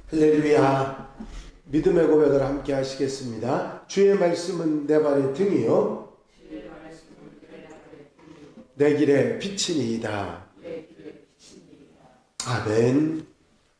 할렐루야. 믿음의 고백을 함께 하시겠습니다. 주의 말씀은 내 발의 등이요 내 길의 빛이니이다. 아멘.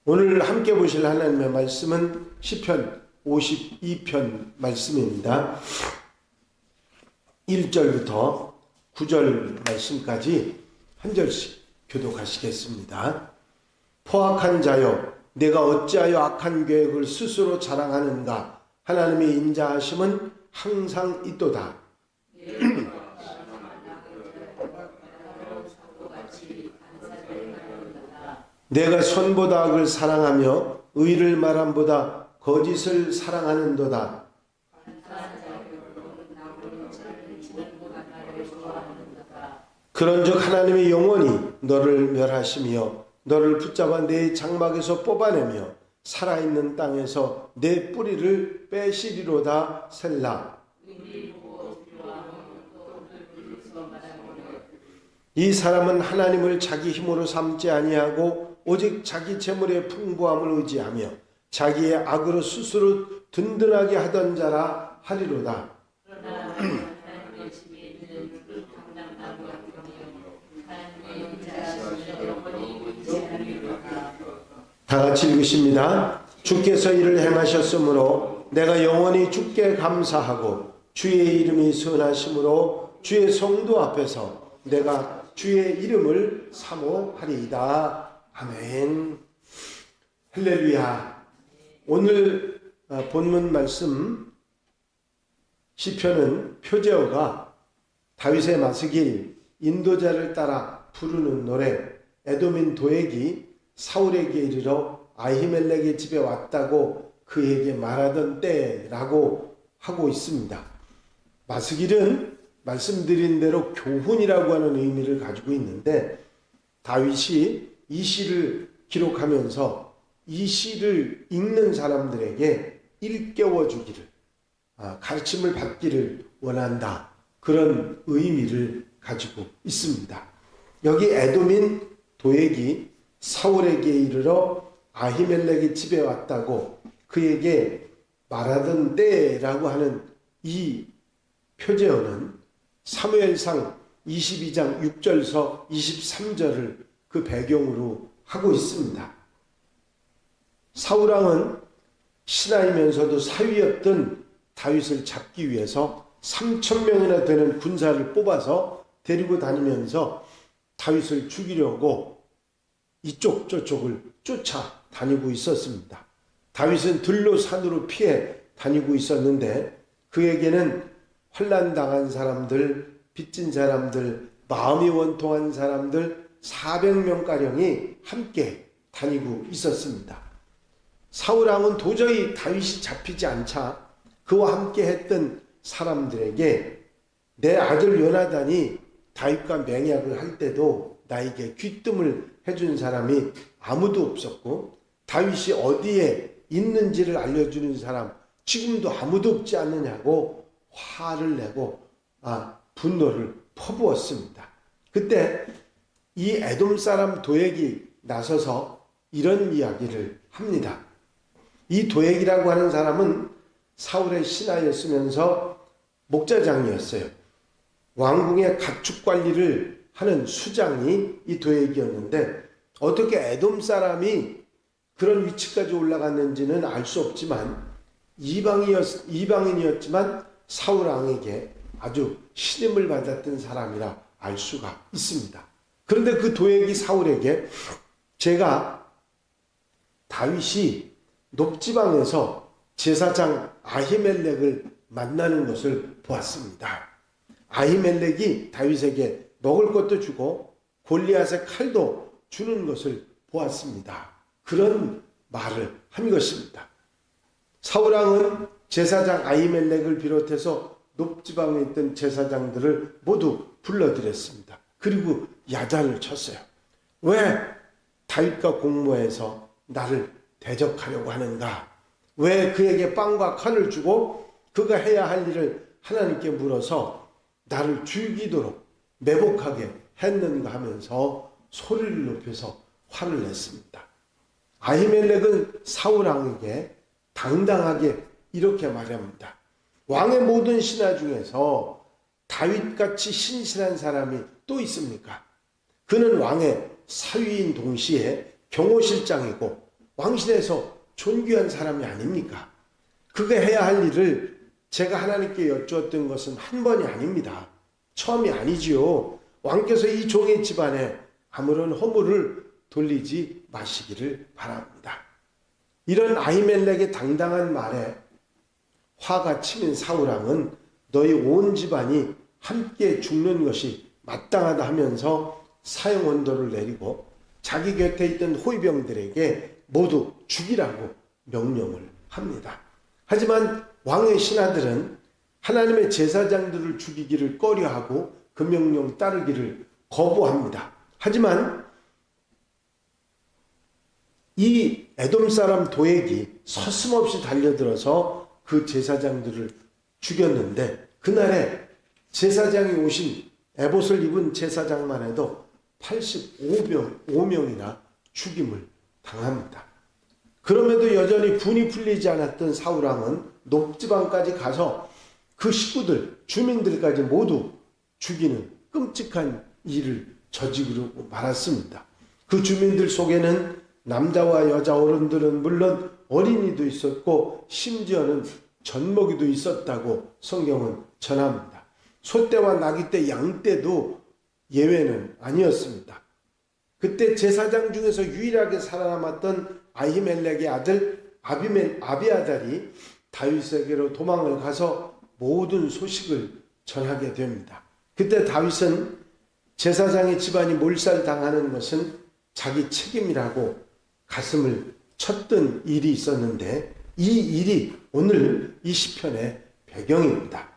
오늘 함께 보실 하나님의 말씀은 시편 52편 말씀입니다. 1절부터 9절 말씀까지 한 절씩 교독하시겠습니다. 포악한 자여, 내가 어찌하여 악한 계획을 스스로 자랑하는가? 하나님의 인자하심은 항상 있도다. 내가 선보다 악을 사랑하며 의를 말함보다 거짓을 사랑하는도다. 그런즉 하나님의 영원히 너를 멸하시며 너를 붙잡아 내 장막에서 뽑아내며 살아있는 땅에서 내 뿌리를 빼시리로다. 셀라. 이 사람은 하나님을 자기 힘으로 삼지 아니하고 오직 자기 재물의 풍부함을 의지하며 자기의 악으로 스스로 든든하게 하던 자라 하리로다. 다 같이 읽으십니다. 주께서 이를 행하셨으므로 내가 영원히 주께 감사하고 주의 이름이 선하심으로 주의 성도 앞에서 내가 주의 이름을 사모하리이다. 아멘. 할렐루야. 오늘 본문 말씀 시편은 표제어가 다윗의 마스길 인도자를 따라 부르는 노래, 에돔인 도액이 사울에게 이르러 아히멜렉의 집에 왔다고 그에게 말하던 때라고 하고 있습니다. 마스길은 말씀드린 대로 교훈이라고 하는 의미를 가지고 있는데 다윗이 이 시를 기록하면서 이 시를 읽는 사람들에게 일깨워 주기를, 가르침을 받기를 원한다. 그런 의미를 가지고 있습니다. 여기 에돔인 도액이 사울에게 이르러 아히멜렉의 집에 왔다고 그에게 말하던 때라고 하는 이 표제어는 사무엘상 22장 6절서 23절을 그 배경으로 하고 있습니다. 사울왕은 신하이면서도 사위였던 다윗을 잡기 위해서 3,000명이나 되는 군사를 뽑아서 데리고 다니면서 다윗을 죽이려고 이쪽 저쪽을 쫓아다니고 있었습니다. 다윗은 들로 산으로 피해 다니고 있었는데 그에게는 환난당한 사람들, 빚진 사람들, 마음이 원통한 사람들 400명가량이 함께 다니고 있었습니다. 사울왕은 도저히 다윗이 잡히지 않자 그와 함께 했던 사람들에게 내 아들 요나단이 다윗과 맹약을 할 때도 나에게 귀뜸을 해준 사람이 아무도 없었고 다윗이 어디에 있는지를 알려주는 사람 지금도 아무도 없지 않느냐고 화를 내고 분노를 퍼부었습니다. 그때 이 에돔 사람 도액이 나서서 이런 이야기를 합니다. 이 도액이라고 하는 사람은 사울의 신하였으면서 목자장이었어요. 왕궁의 가축 관리를 하는 수장이 이 도액이었는데 어떻게 에돔 사람이 그런 위치까지 올라갔는지는 알 수 없지만 이방인이었지만 사울 왕에게 아주 신임을 받았던 사람이라 알 수가 있습니다. 그런데 그 도액이 사울에게 제가 다윗이 높지방에서 제사장 아히멜렉을 만나는 것을 보았습니다. 아히멜렉이 다윗에게 먹을 것도 주고 골리앗의 칼도 주는 것을 보았습니다. 그런 말을 한 것입니다. 사울왕은 제사장 아히멜렉을 비롯해서 높지방에 있던 제사장들을 모두 불러들였습니다. 그리고 야단을 쳤어요. 왜 다윗과 공모해서 나를 대적하려고 하는가? 왜 그에게 빵과 칼을 주고 그가 해야 할 일을 하나님께 물어서 나를 죽이도록 매복하게 했는가 하면서 소리를 높여서 화를 냈습니다. 아히멜렉은 사울 왕에게 당당하게 이렇게 말합니다. 왕의 모든 신하 중에서 다윗같이 신실한 사람이 또 있습니까? 그는 왕의 사위인 동시에 경호실장이고 왕실에서 존귀한 사람이 아닙니까? 그가 해야 할 일을 제가 하나님께 여쭈었던 것은 한 번이 아닙니다. 처음이 아니지요. 왕께서 이 종의 집안에 아무런 허물을 돌리지 마시기를 바랍니다. 이런 아히멜렉의 당당한 말에 화가 치민 사울왕은 너희 온 집안이 함께 죽는 것이 마땅하다 하면서 사형 언도를 내리고 자기 곁에 있던 호위병들에게 모두 죽이라고 명령을 합니다. 하지만 왕의 신하들은 하나님의 제사장들을 죽이기를 꺼려하고 그 명령 따르기를 거부합니다. 하지만 이 에돔 사람 도액이 서슴없이 달려들어서 그 제사장들을 죽였는데 그날에 제사장이 오신 에봇을 입은 제사장만 해도 85명이나 죽임을 당합니다. 그럼에도 여전히 분이 풀리지 않았던 사울왕은 높지방까지 가서 그 식구들, 주민들까지 모두 죽이는 끔찍한 일을 저지르고 말았습니다. 그 주민들 속에는 남자와 여자 어른들은 물론 어린이도 있었고 심지어는 젖먹이도 있었다고 성경은 전합니다. 소떼와 나귀떼, 양떼도 예외는 아니었습니다. 그때 제사장 중에서 유일하게 살아남았던 아히멜렉의 아들 아비아달이 다윗에게로 도망을 가서 모든 소식을 전하게 됩니다. 그때 다윗은 제사장의 집안이 몰살당하는 것은 자기 책임이라고 가슴을 쳤던 일이 있었는데 이 일이 오늘 이 시편의 배경입니다.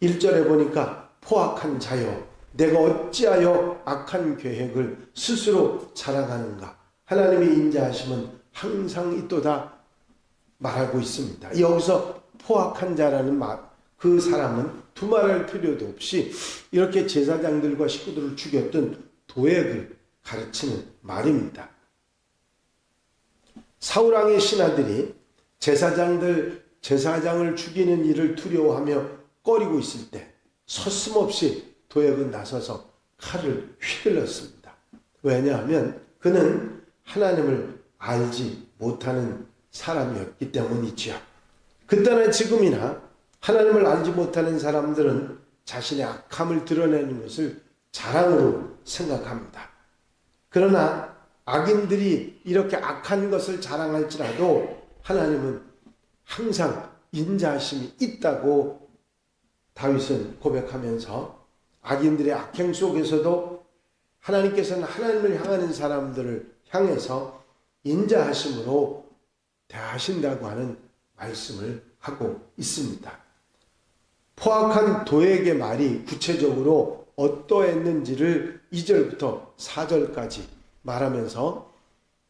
1절에 보니까 포악한 자여 내가 어찌하여 악한 계획을 스스로 자랑하는가. 하나님의 인자하심은 항상 있도다 말하고 있습니다. 여기서 포악한 자라는 그 사람은 두말할 필요도 없이 이렇게 제사장들과 식구들을 죽였던 도액을 가르치는 말입니다. 사울왕의 신하들이 제사장을 죽이는 일을 두려워하며 꺼리고 있을 때 서슴없이 도액은 나서서 칼을 휘둘렀습니다. 왜냐하면 그는 하나님을 알지 못하는 사람이었기 때문이지요. 그때나 지금이나 하나님을 알지 못하는 사람들은 자신의 악함을 드러내는 것을 자랑으로 생각합니다. 그러나 악인들이 이렇게 악한 것을 자랑할지라도 하나님은 항상 인자하심이 있다고 다윗은 고백하면서 악인들의 악행 속에서도 하나님께서는 하나님을 향하는 사람들을 향해서 인자하심으로 대하신다고 하는 말씀을 하고 있습니다. 포악한 도액의 말이 구체적으로 어떠했는지를 2절부터 4절까지 말하면서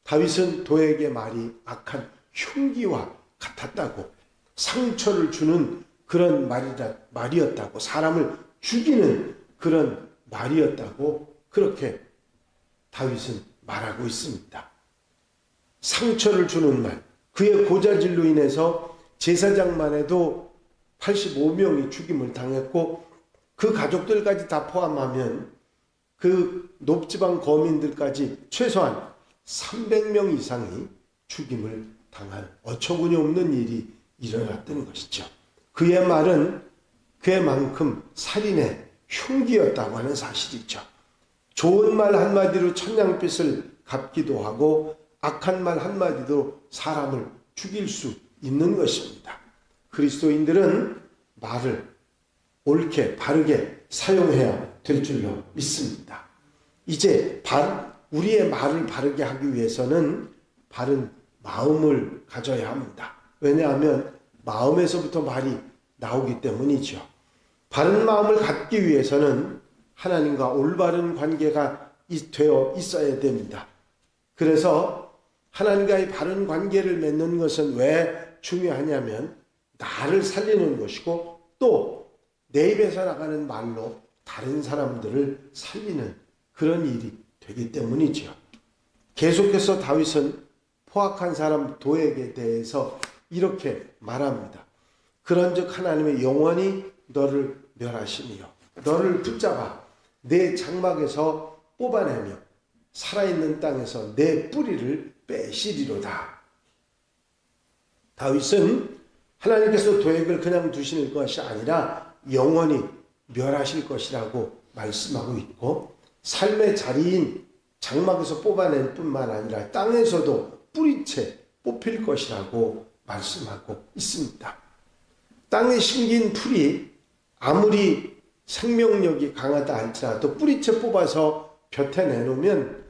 다윗은 도액의 말이 악한 흉기와 같았다고, 상처를 주는 그런 말이었다고, 사람을 죽이는 그런 말이었다고 그렇게 다윗은 말하고 있습니다. 상처를 주는 말, 그의 고자질로 인해서 제사장만 해도 85명이 죽임을 당했고 그 가족들까지 다 포함하면 그 높지방 거민들까지 최소한 300명 이상이 죽임을 당한 어처구니 없는 일이 일어났던 것이죠. 그의 말은 그만큼 살인의 흉기였다고 하는 사실이죠. 좋은 말 한마디로 천냥빚을 갚기도 하고 악한 말 한마디도 사람을 죽일 수 있는 것입니다. 그리스도인들은 말을 옳게 바르게 사용해야 될 줄로 믿습니다. 이제 우리의 말을 바르게 하기 위해서는 바른 마음을 가져야 합니다. 왜냐하면 마음에서부터 말이 나오기 때문이죠. 바른 마음을 갖기 위해서는 하나님과 올바른 관계가 되어 있어야 됩니다. 그래서 하나님과의 바른 관계를 맺는 것은 왜 중요하냐면 나를 살리는 것이고 또 내 입에서 나가는 말로 다른 사람들을 살리는 그런 일이 되기 때문이죠. 계속해서 다윗은 포악한 사람 도에게 대해서 이렇게 말합니다. 그런즉 하나님의 영원히 너를 멸하시며 너를 붙잡아 내 장막에서 뽑아내며 살아있는 땅에서 내 뿌리를 빼시리로다. 다윗은 하나님께서 도액을 그냥 두실 것이 아니라 영원히 멸하실 것이라고 말씀하고 있고, 삶의 자리인 장막에서 뽑아낼 뿐만 아니라 땅에서도 뿌리채 뽑힐 것이라고 말씀하고 있습니다. 땅에 심긴 풀이 아무리 생명력이 강하다 할지라도 뿌리채 뽑아서 볕에 내놓으면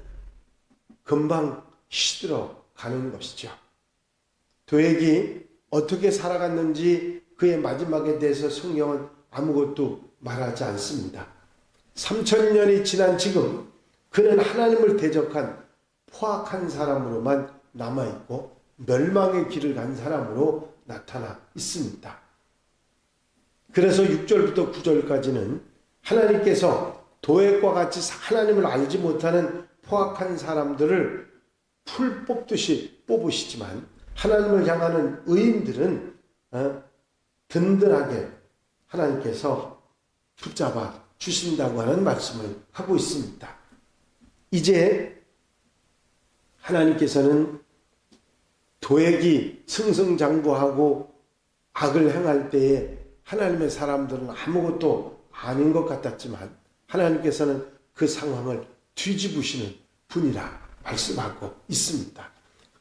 금방 시들어 가는 것이죠. 도액이 어떻게 살아갔는지 그의 마지막에 대해서 성경은 아무것도 말하지 않습니다. 3000년이 지난 지금 그는 하나님을 대적한 포악한 사람으로만 남아있고 멸망의 길을 간 사람으로 나타나 있습니다. 그래서 6절부터 9절까지는 하나님께서 도액과 같이 하나님을 알지 못하는 포악한 사람들을 풀 뽑듯이 뽑으시지만 하나님을 향하는 의인들은 든든하게 하나님께서 붙잡아 주신다고 하는 말씀을 하고 있습니다. 이제 하나님께서는 도액이 승승장구하고 악을 행할 때에 하나님의 사람들은 아무것도 아닌 것 같았지만 하나님께서는 그 상황을 뒤집으시는 분이라 말씀하고 있습니다.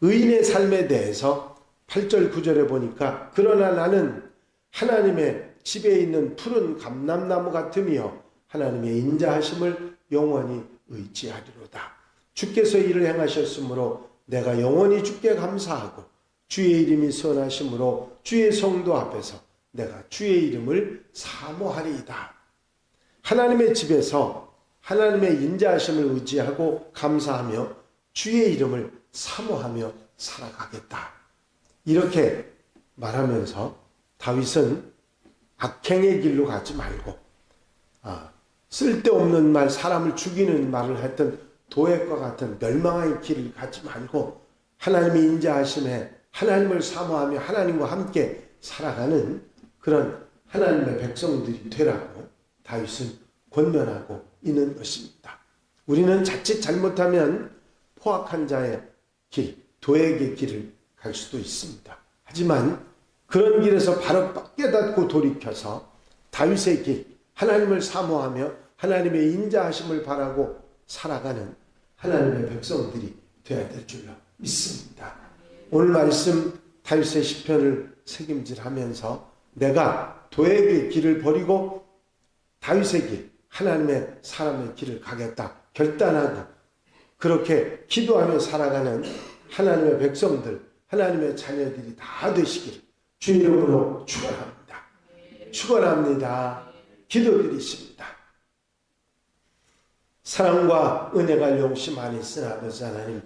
의인의 삶에 대해서 8절 9절에 보니까 그러나 나는 하나님의 집에 있는 푸른 감람나무 같으며 하나님의 인자하심을 영원히 의지하리로다. 주께서 이를 행하셨으므로 내가 영원히 주께 감사하고 주의 이름이 선하심으로 주의 성도 앞에서 내가 주의 이름을 사모하리이다. 하나님의 집에서 하나님의 인자하심을 의지하고 감사하며 주의 이름을 사모하며 살아가겠다. 이렇게 말하면서 다윗은 악행의 길로 가지 말고 쓸데없는 말, 사람을 죽이는 말을 했던 도액과 같은 멸망의 길을 가지 말고 하나님의 인자하심에 하나님을 사모하며 하나님과 함께 살아가는 그런 하나님의 백성들이 되라고 다윗은 권면하고 있는 것입니다. 우리는 자칫 잘못하면 포악한 자의 길, 도액의 길을 갈 수도 있습니다. 하지만 그런 길에서 바로 깨닫고 돌이켜서 다윗의 길, 하나님을 사모하며 하나님의 인자하심을 바라고 살아가는 하나님의 백성들이 되어야 될 줄로 믿습니다. 오늘 말씀 다윗의 시편을 책임질하면서 내가 도액의 길을 버리고 다윗의 길, 하나님의 사람의 길을 가겠다 결단하고 그렇게 기도하며 살아가는 하나님의 백성들, 하나님의 자녀들이 다 되시기를 주 이름으로 축원합니다. 축원합니다. 기도드리십니다. 사랑과 은혜가 용심하니 아버지 하나님,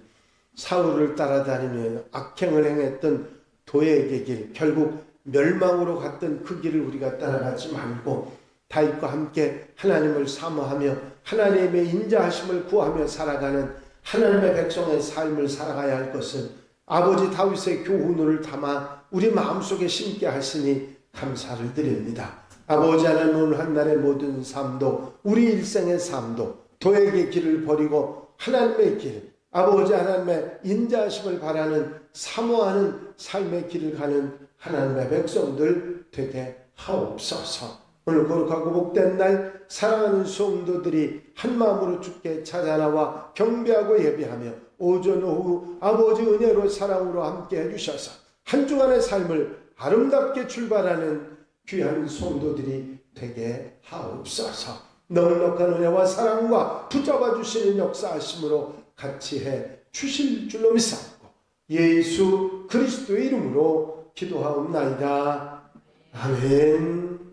사울을 따라다니며 악행을 행했던 도액의 길, 결국 멸망으로 갔던 그 길을 우리가 따라가지 말고 다윗과 함께 하나님을 사모하며 하나님의 인자하심을 구하며 살아가는 하나님의 백성의 삶을 살아가야 할 것은 아버지 다윗의 교훈을 담아 우리 마음속에 심게 하시니 감사를 드립니다. 아버지 하나님, 오늘 한날의 모든 삶도 우리 일생의 삶도 도액의 길을 버리고 하나님의 길, 아버지 하나님의 인자하심을 바라는 사모하는 삶의 길을 가는 하나님의 백성들 되게 하옵소서. 오늘 거룩하고 복된 날 사랑하는 성도들이 한마음으로 주께 찾아나와 경배하고 예배하며 오전 오후 아버지 은혜로 사랑으로 함께 해주셔서 한 주간의 삶을 아름답게 출발하는 귀한 성도들이 되게 하옵소서. 넉넉한 은혜와 사랑과 붙잡아 주시는 역사하심으로 같이 해 주실 줄로 믿사옵고 예수 그리스도의 이름으로 기도하옵나이다. 아멘.